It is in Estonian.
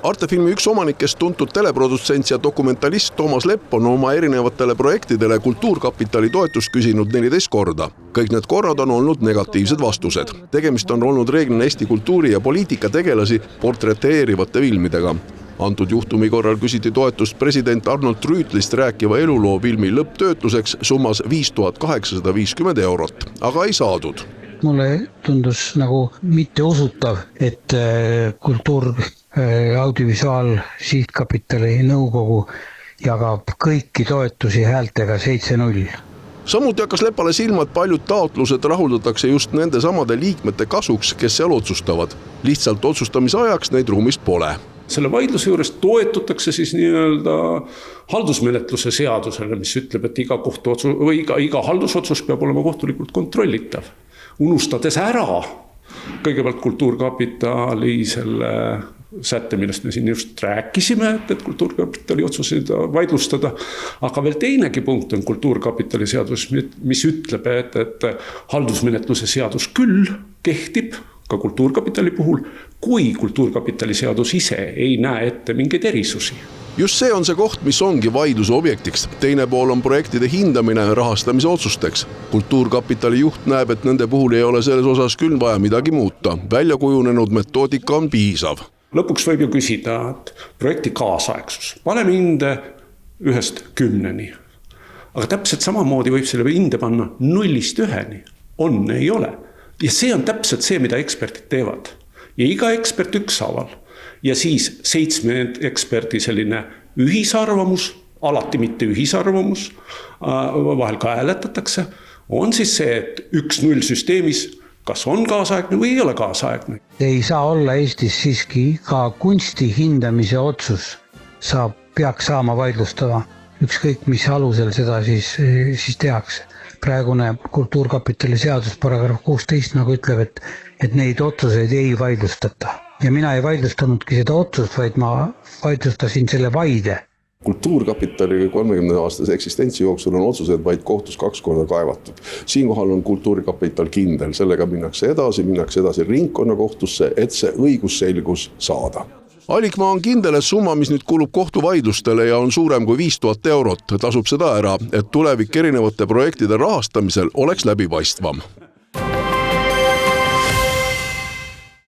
Artefilmi üks omanikest tuntud teleprodutsent ja dokumentalist Toomas Lepp on oma erinevatele projektidele Kultuurkapitali toetust küsinud 14 korda. Kõik need korrad on olnud negatiivsed vastused. Tegemist on olnud reeglina Eesti kultuuri ja poliitika tegelasi portreteerivate filmidega. Antud juhtumi korral küsiti toetust president Arnold Rüütlist rääkiva eluloo filmi lõpptöötluseks summas 5850 €, aga ei saadud. Mulle tundus nagu mitte usutav, et kultuur audiovisuaal sihtkapitali nõukogu jagab kõiki toetusi häältega 7-0. Samuti hakkas Lepale silma, et paljud taotlused rahuldatakse just nende samade liikmete kasuks, kes seal otsustavad. Lihtsalt otsustamise ajaks neid ruumis pole. Selle vaidluse juures toetutakse siis nii-öelda haldusmenetluse seadusele, mis ütleb, et iga haldusotsus peab olema kohtulikult kontrollitav. Unustades ära kõigepealt Kultuurkapitali selle sätte, millest me siin just rääkisime, et Kultuurkapitali otsuseid vaidlustada. Aga veel teinegi punkt on Kultuurkapitali seadus, mis ütleb, et haldusmenetluse seadus küll kehtib ka Kultuurkapitali puhul, kui Kultuurkapitali seadus ise ei näe ette mingeid erisusi. Just see on see koht, mis ongi vaidluse objektiks. Teine pool on projektide hindamine rahastamise otsusteks. Kultuurkapitali juht näeb, et nende puhul ei ole selles osas küll vaja midagi muuta. Välja kujunenud metoodika on piisav. Lõpuks võib ju küsida, et projekti kaasaegsus. Paneme hinde 1-10. Aga täpselt samamoodi võib selle hinde panna 0-1. On, ei ole. Ja see on täpselt see, mida eksperdid teevad. Ja iga ekspert ükshaaval. Ja siis 7 eksperdi selline ühisarvamus, alati mitte ühisarvamus, vahel ka hääletatakse, on siis see, et 1-0 süsteemis kas on kaasaegne või ei ole kaasaegne. Ei saa olla Eestis siiski ka kunsti hindamise otsus peaks saama vaidlustada. Ükskõik mis alusel seda siis tehakse. Praegune Kultuurkapitali seadus paragrahv 16 nagu ütleb, et neid otsuseid ei vaidlustata. Ja mina ei vaidlustanudki seda otsust, vaid ma vaidlustasin selle vaide. Kultuurkapitali 30-aastase eksistentsi jooksul on otsused vaid kohtus 2 korda kaevatud. Siinkohal on Kultuurkapital kindel. Sellega minnakse edasi ringkonnakohtusse, et see õigusselgus saada. Alikmaa on kindel, et summa, mis nüüd kulub kohtuvaidlustele ja on suurem kui 5000 €, tasub seda ära, et tulevik erinevate projektide rahastamisel oleks läbipaistvam.